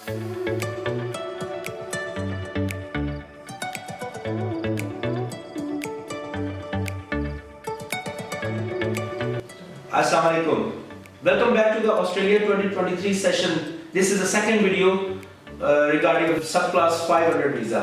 Assalamu alaikum. Welcome back to the Australia 2023 session. This is the second video regarding subclass 500 visa.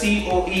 COE,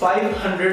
500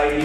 ID,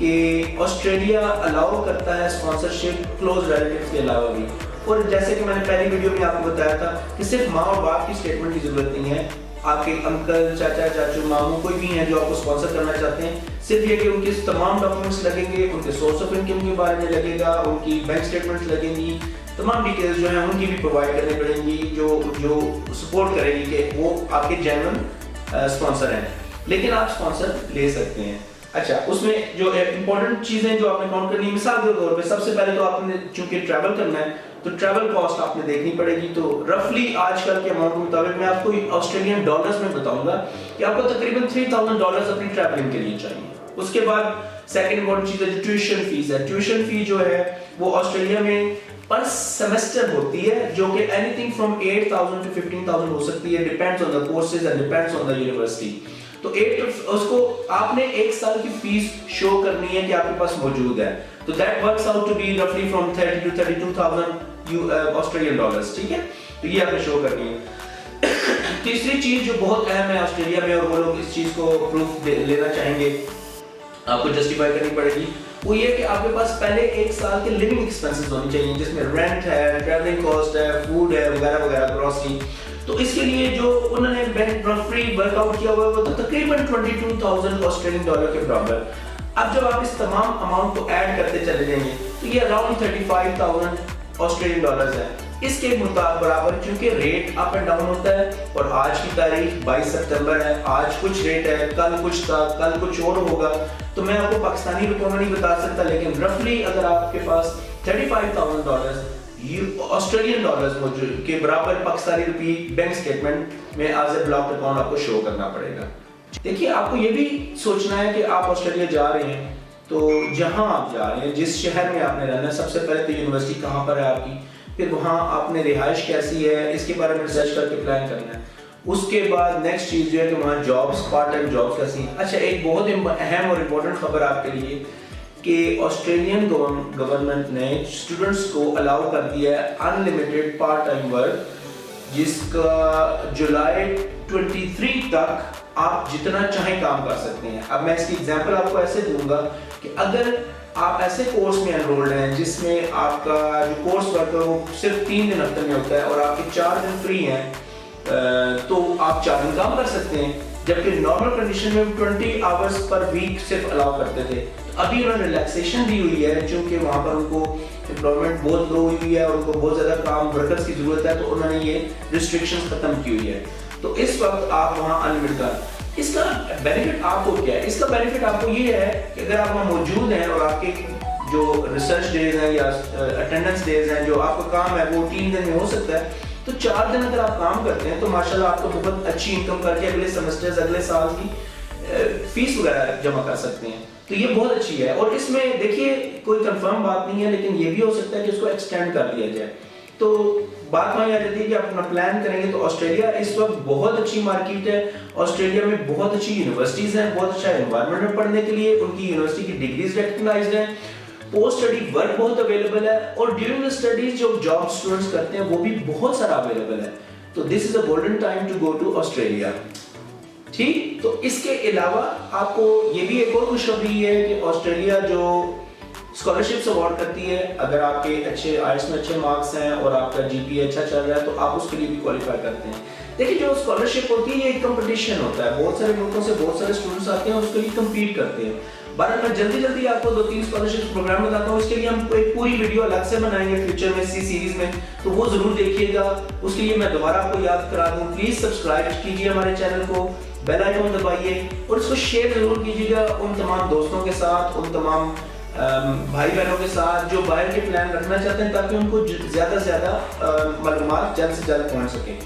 کہ Australia الاؤ کرتا ہے sponsorship close relatives کے علاوہ بھی. اور جیسے کہ میں نے پہلی ویڈیو میں آپ کو بتایا تھا کہ صرف ماں اور باپ کی اسٹیٹمنٹ کی ضرورت نہیں ہے, آپ کے انکل, چاچا, چاچو, ماموں کوئی بھی ہیں جو آپ کو اسپانسر کرنا چاہتے ہیں, صرف یہ کہ ان کے تمام ڈاکومنٹس لگیں گے, ان کے سورس آف انکم کے بارے میں لگے گا, ان کی بینک اسٹیٹمنٹس لگیں گی, تمام ڈیٹیلز جو ہیں ان کی بھی پرووائڈ کرنی پڑیں گی جو سپورٹ کرے گی کہ وہ آپ کے جینوئن اسپانسر ہیں. لیکن آپ اسپانسر لے سکتے ہیں. اچھا, اس میں جو امپورٹنٹ چیزیں جو آپ نے کاؤنٹ کرنی ہے, مثال کے طور پہ سب سے پہلے تو آپ نے چونکہ ٹریول کرنا ہے تو ٹریول کاسٹ آپ نے دیکھنی پڑے گی. تو رفلی آج کل کے اماؤنٹ کے مطابق میں آپ کو آسٹریلین ڈالرز میں بتاؤں گا کہ آپ کو تقریباً $3,000 اپنی ٹریولنگ کے لیے چاہیے. اس کے بعد سیکنڈ امپورٹنٹ چیز ہے جو ٹیوشن فیس ہے. ٹیوشن فی جو ہے وہ آسٹریلیا میں پر سیمسٹر ہوتی ہے, جو کہ اینی تھنگ فرام 8,000 to 15,000 ہو سکتی ہے, depends on the courses and depends on the university. تو اس کو آپ نے ایک سال کی فیس شو کرنی ہے کہ آپ کے پاس موجود ہے. تو that works out to be رفلی فرام 30 to 32,000 آسٹریلین ڈالرز. ٹھیک ہے, تو یہ آپ نے شو کرنی ہے. تیسری چیز جو بہت اہم ہے آسٹریلیا میں, اور وہ لوگ اس چیز کو پروف لینا چاہیں گے, آپ کو جسٹیفائی کرنی پڑے گی, وہ یہ کہ آپ کے پاس پہلے ایک سال کے لیونگ ایکسپینسز ہونی چاہیے, جس میں رینٹ ہے, ٹریولنگ کاسٹ ہے, فوڈ ہے, وغیرہ وغیرہ, گروسری. تو اس کے لیے جو انہوں نے بینک رفلی ورک آؤٹ کیا ہوا ہے وہ تقریباً 22,000 آسٹریلین ڈالر کے برابر. اب جب آپ اس تمام اماؤنٹ کو ایڈ کرتے چلے جائیں گے تو یہ اراؤنڈ 35,000 آسٹریلین ڈالرز ہے. اس کے مطابق برابر, چونکہ ریٹ اپ اینڈ ڈاؤن ہوتا ہے, اور آج کی تاریخ 22 ستمبر ہے, آج کچھ ریٹ ہے, کل کچھ تھا, کل کچھ اور ہوگا, تو میں آپ کو پاکستانی روپوں میں نہیں بتا سکتا, لیکن رفلی اگر آپ کے پاس $35,000 آسٹریلین ڈالرز موجود کے برابر پاکستانی روپی بینک اسٹیٹمنٹ میں ایز اے بلاکڈ اکاؤنٹ آپ کو شو کرنا پڑے گا. دیکھیے, آپ کو یہ بھی سوچنا ہے کہ آپ آسٹریلیا جا رہے ہیں تو جہاں آپ جا رہے ہیں, جس شہر میں آپ نے رہنا ہے, سب سے پہلے تو یونیورسٹی کہاں پر ہے آپ کی, پھر وہاں آپ نے رہائش کیسی ہے, اس کے بارے میں ریسرچ کر کے پلان کرنا ہے. اس کے بعد نیکسٹ چیز جو ہے کہ وہاں جابس, پارٹ ٹائم جابس کیسی ہیں. اچھا, ایک بہت اہم اور امپورٹنٹ خبر آپ کے لیے کہ آسٹریلین گورنمنٹ نے اسٹوڈنٹس کو الاؤ کر دیا ہے انلمیٹڈ پارٹ ٹائم ورک, جس کا جولائی 23 تک آپ جتنا چاہیں کام کر سکتے ہیں. اب میں اس کی ایگزامپل آپ کو ایسے دوں گا کہ اگر آپ ایسے کورس میں انرولڈ ہیں جس میں آپ کا جو کورس ورک ہے وہ صرف 3 دن ہفتے میں ہوتا ہے اور آپ کے 4 دن فری ہیں, تو آپ 4 دن کام کر سکتے ہیں, جبکہ نارمل کنڈیشن میں 20 آورز پر ویک صرف الاؤ کرتے تھے. ابھی انہوں نے ریلیکسیشن دی ہوئی ہے, چونکہ وہاں پر ان کو امپلائمنٹ بہت لو ہوئی ہے اور ان کو بہت زیادہ کام ورکرز کی ضرورت ہے, تو انہوں نے یہ ریسٹرکشن ختم کی ہوئی ہے. تو اس وقت آپ وہاں انلمیٹڈ کر. اس کا بینیفٹ آپ کو کیا ہے؟ اس کا بینیفٹ آپ کو یہ ہے کہ اگر آپ وہاں موجود ہیں اور آپ کے جو ریسرچ ڈیز ہیں یا اٹینڈنس ڈیز ہیں, جو آپ کا کام ہے وہ 3 دن میں ہو سکتا ہے, تو 4 دن اگر آپ کام کرتے ہیں تو ماشاءاللہ آپ کو بہت اچھی انکم کر کے اگلے سیمسٹرز, اگلے سال کی فیس وغیرہ جمع کر سکتے ہیں. تو یہ بہت اچھی ہے. اور اس میں دیکھیے کوئی کنفرم بات نہیں ہے, لیکن یہ بھی ہو سکتا ہے کہ اس کو ایکسٹینڈ کر دیا جائے. تو بات وہاں آ جاتی ہے کہ آپ اپنا پلان کریں گے تو آسٹریلیا اس وقت بہت اچھی مارکیٹ ہے. آسٹریلیا میں بہت اچھی یونیورسٹیز ہیں, بہت اچھا انوائرمنٹ ہے پڑھنے کے لیے, ان کی یونیورسٹی کی ڈگریز ریکگنائزڈ ہیں, پوسٹ اسٹڈی ورک بہت اویلیبل ہے, اور ڈیورنگ اسٹڈیز جو جاب اسٹوڈنٹس کرتے ہیں وہ بھی بہت سارا اویلیبل ہے. تو this is a golden time to go to Australia. ٹھیک, تو اس کے علاوہ آپ کو یہ بھی ایک اور خوشخبری ہے کہ آسٹریلیا جو اسکالرشپس اوارڈ کرتی ہے, اگر آپ کے اچھے آئٹس میں اچھے مارکس ہیں اور آپ کا جی پی اے اچھا چل رہا ہے تو آپ اس کے لیے بھی کوالیفائی کرتے ہیں. دیکھیے, جو اسکالرشپ ہوتی ہے یہ ایک کمپٹیشن ہوتا ہے, بہت سارے ملکوں سے بہت سارے اسٹوڈنٹس آتے ہیں اور اس کے لیے کمپیٹ کرتے ہیں. بہرحال میں جلدی آپ کو 2-3 اسکالرشپ پروگرام بتاتا ہوں, اس کے لیے ہم ایک پوری ویڈیو الگ سے بنائیں گے فیوچر میں اسی سیریز میں, تو وہ ضرور دیکھیے گا. اس کے لیے میں دوبارہ آپ کو یاد کرا دوں, پلیز سبسکرائب کیجیے ہمارے چینل کو, بیل آئیکن دبائیے اور اس کو شیئر ضرور کیجیے گا ان تمام دوستوں کے ساتھ, ان تمام بھائی بہنوں کے ساتھ جو باہر کے پلان رکھنا چاہتے ہیں, تاکہ ان کو زیادہ سے زیادہ معلومات جلد سے جلد پہنچ سکیں.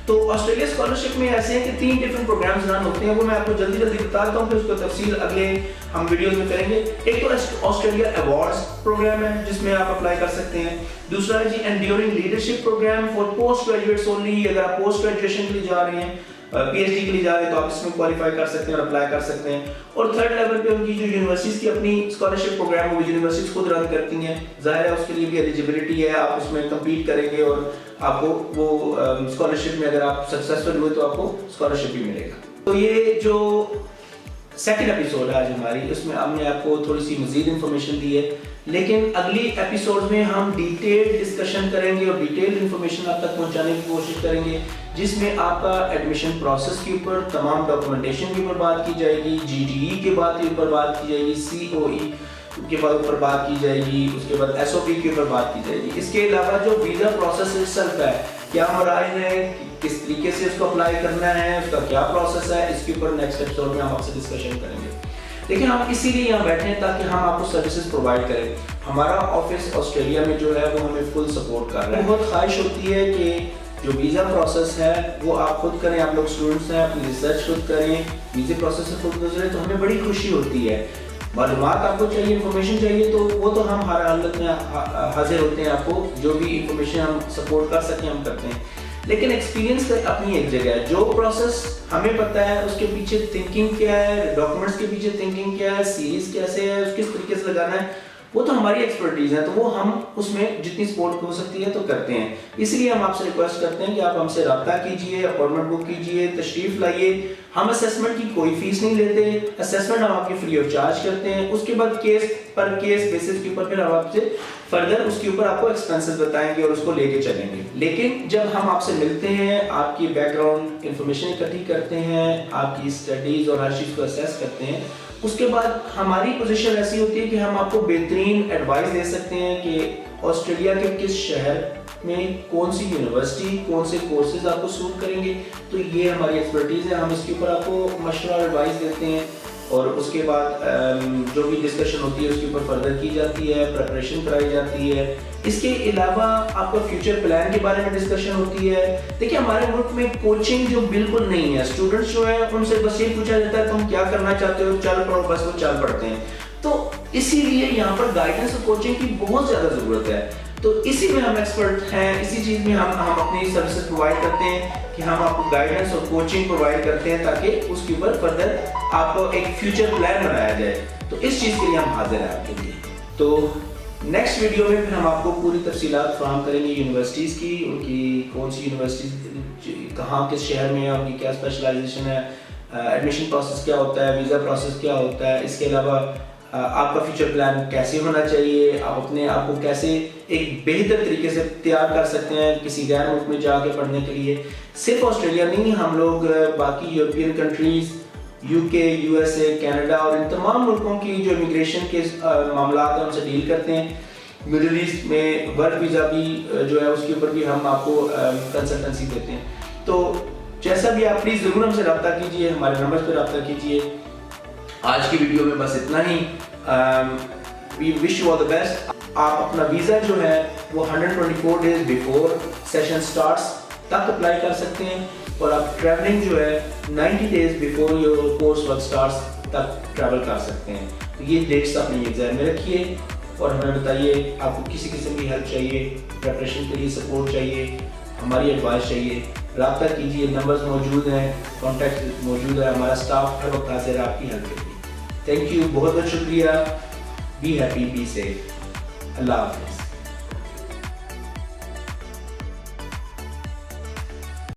تو آسٹریلیا اسکالرشپ میں ایسے ہیں کہ 3 ڈفرنٹ پروگرامز رن ہوتے ہیں, وہ میں آپ کو جلدی بتاتا ہوں, پھر اس کو تفصیل اگلے ہم ویڈیوز میں کریں گے. ایک تو آسٹریلیا ایوارڈز پروگرام ہے جس میں آپ اپلائی کر سکتے ہیں. دوسرا ہے جی enduring leadership programme for post graduates only. اگر آپ پوسٹ گریجویشن کے لیے جا رہے ہیں, پی ایچ ڈی کے لیے جا رہے ہیں, تو آپ اس میں کوالیفائی کر سکتے ہیں اور اپلائی کر سکتے ہیں. اور 3rd لیول پہ ان کی جو یونیورسٹیز کی اپنی اسکالرشپ پروگرام وہ یونیورسٹیز خود رن کرتی ہیں, ظاہر ہے اس کے لیے بھی ایلیجیبلٹی ہے, آپ اس میں کمپیٹ کریں گے اور آپ کو وہ اسکالرشپ میں اگر آپ سکسیسفل ہوئے تو آپ کو اسکالرشپ بھی ملے گا. تو یہ جو سیکنڈ ایپیسوڈ ہے آج ہماری، اس میں ہم نے آپ کو تھوڑی سی مزید انفارمیشن دی ہے، لیکن اگلی ایپیسوڈ میں ہم ڈیٹیل ڈسکشن کریں گے اور ڈیٹیل انفارمیشن آپ تک پہنچانے کی کوشش کریں گے، جس میں آپ کا ایڈمیشن پروسیس کے اوپر، تمام ڈاکومنٹیشن کے اوپر بات کی جائے گی، GDE کے بعد کے اوپر بات کی جائے گی، COE کے بعد اوپر بات کی جائے گی، اس کے بعد SOP کے اوپر بات کی جائے گی۔ اس کے علاوہ جو ویزا پروسیس itself ہے، کیا مراحل ہے، کس طریقے سے اس کو اپلائی کرنا ہے، اس کا کیا پروسیس ہے، اس کے اوپر نیکسٹ ایپیسوڈ میں ہم آپ سے ڈسکشن کریں گے۔ لیکن ہم اسی لیے یہاں بیٹھے ہیں تاکہ ہم آپ کو سروسز پرووائڈ کریں۔ ہمارا آفس آسٹریلیا میں جو ہے وہ ہمیں فل سپورٹ کر رہا ہے۔ بہت خواہش ہوتی ہے کہ جو ویزا پروسیس ہے وہ آپ خود کریں، آپ لوگ اسٹوڈنٹس ہیں، اپنی ریسرچ خود کریں، ویزا پروسیس سے خود گزریں، تو ہمیں بڑی خوشی ہوتی ہے۔ معلومات آپ کو چاہیے، انفارمیشن چاہیے، تو وہ تو ہم ہر حالت میں حاضر ہوتے ہیں، آپ کو جو بھی انفارمیشن ہم سپورٹ کر سکیں ہم کرتے ہیں۔ لیکن ایکسپیرینس اپنی ایک جگہ ہے، جو پروسیس ہمیں پتہ ہے اس کے پیچھے تھنکنگ کیا ہے، ڈاکومنٹس کے پیچھے تھنکنگ کیا ہے، سیریز کیسے ہے، اس کس طریقے سے لگانا ہے، وہ تو ہماری ایکسپرٹیز ہے، تو وہ ہم اس میں جتنی سپورٹ ہو سکتی ہے تو کرتے ہیں۔ اس لیے ہم آپ سے ریکویسٹ کرتے ہیں کہ آپ ہم سے رابطہ کیجئے، اپائنٹمنٹ بک کیجئے، تشریف لائیے۔ ہم اسیسمنٹ کی کوئی فیس نہیں لیتے، اسیسمنٹ ہم آپ کی فری آف چارج کرتے ہیں، اس کے بعد کیس پر کیس بیسس کے اوپر پھر ہم آپ سے فردر اس کے اوپر آپ کو ایکسپینسز بتائیں گے اور اس کو لے کے چلیں گے۔ لیکن جب ہم آپ سے ملتے ہیں، آپ کی بیک گراؤنڈ انفارمیشن اکٹھی کرتے ہیں، آپ کی اسٹڈیز اور ہر چیز کو اسیس کرتے ہیں، اس کے بعد ہماری پوزیشن ایسی ہوتی ہے کہ ہم آپ کو بہترین ایڈوائس دے سکتے ہیں کہ آسٹریلیا کے کس شہر میں کون سی یونیورسٹی، کون سے کورسز آپ کو سوٹ کریں گے۔ تو یہ ہماری ایکسپرٹیز ہے، ہم اس کے اوپر آپ کو مشورہ اور ایڈوائس دیتے ہیں، اور اس کے بعد جو بھی ڈسکشن ہوتی ہے اس کے اوپر فردر کی جاتی ہے، پریپریشن کرائی جاتی ہے۔ اس کے علاوہ آپ کا فیوچر پلان کے بارے میں ڈسکشن ہوتی ہے۔ دیکھیں ہمارے ملک میں کوچنگ جو بالکل نہیں ہے، اسٹوڈنٹس جو ہیں ان سے بس یہ پوچھا جاتا ہے تم کیا کرنا چاہتے ہو، چل پڑو، بس وہ چل پڑتے ہیں۔ تو اسی لیے یہاں پر گائیڈنس اور کوچنگ کی بہت زیادہ ضرورت ہے، تو اسی میں ہم ایکسپرٹ ہیں، اسی چیز میں ہم اپنی سروسز پرووائڈ کرتے ہیں کہ ہم آپ کو گائیڈنس اور کوچنگ پرووائڈ کرتے ہیں تاکہ اس کے اوپر فردر آپ کو ایک فیوچر پلان بنایا جائے۔ تو اس چیز کے لیے ہم حاضر ہیں آپ کے لیے۔ تو نیکسٹ ویڈیو میں پھر ہم آپ کو پوری تفصیلات فراہم کریں گے یونیورسٹیز کی، ان کی کون سی یونیورسٹیز کہاں کس شہر میں ہے، ان کی کیا اسپیشلائزیشن ہے، ایڈمیشن پروسیس کیا ہوتا ہے، ویزا پروسیس کیا ہوتا ہے، اس کے علاوہ آپ کا فیوچر پلان کیسے ہونا چاہیے، آپ اپنے آپ کو کیسے ایک بہتر طریقے سے تیار کر سکتے ہیں کسی غیر ملک میں جا کے پڑھنے کے لیے۔ صرف آسٹریلیا نہیں، ہم لوگ باقی European countries, UK، USA، Canada اور ان تمام ملکوں کی جو امیگریشن کے معاملات ہیں ان سے ڈیل کرتے ہیں۔ مڈل ایسٹ میں ورک ویزا بھی جو ہے اس کے اوپر بھی ہم آپ کو کنسلٹنسی دیتے ہیں۔ تو جیسا بھی آپ پلیز ضرور ہم سے رابطہ کیجئے، ہمارے نمبر پہ رابطہ کیجئے۔ آج کی ویڈیو میں بس اتنا ہی۔ وی wish you all the best. آپ اپنا ویزا جو ہے وہ 124 days بیفور سیشن سٹارٹس تک اپلائی کر سکتے ہیں، اور آپ ٹریولنگ جو ہے 90 days before your course work starts تک ٹریول کر سکتے ہیں۔ تو یہ ڈیٹس اپنے ذہن میں رکھیے اور ہمیں بتائیے آپ کو کسی قسم کی ہیلپ چاہیے، پریپریشن کے لیے سپورٹ چاہیے، ہماری ایڈوائس چاہیے، رابطہ کیجیے، نمبرز موجود ہیں، کانٹیکٹ موجود ہے، ہمارا اسٹاف ہر وقت حاضر ہے آپ کی ہیلپ کے لیے۔ تھینک یو، بہت بہت شکریہ۔ بی ہیپی، بی سیف، اللہ حافظ۔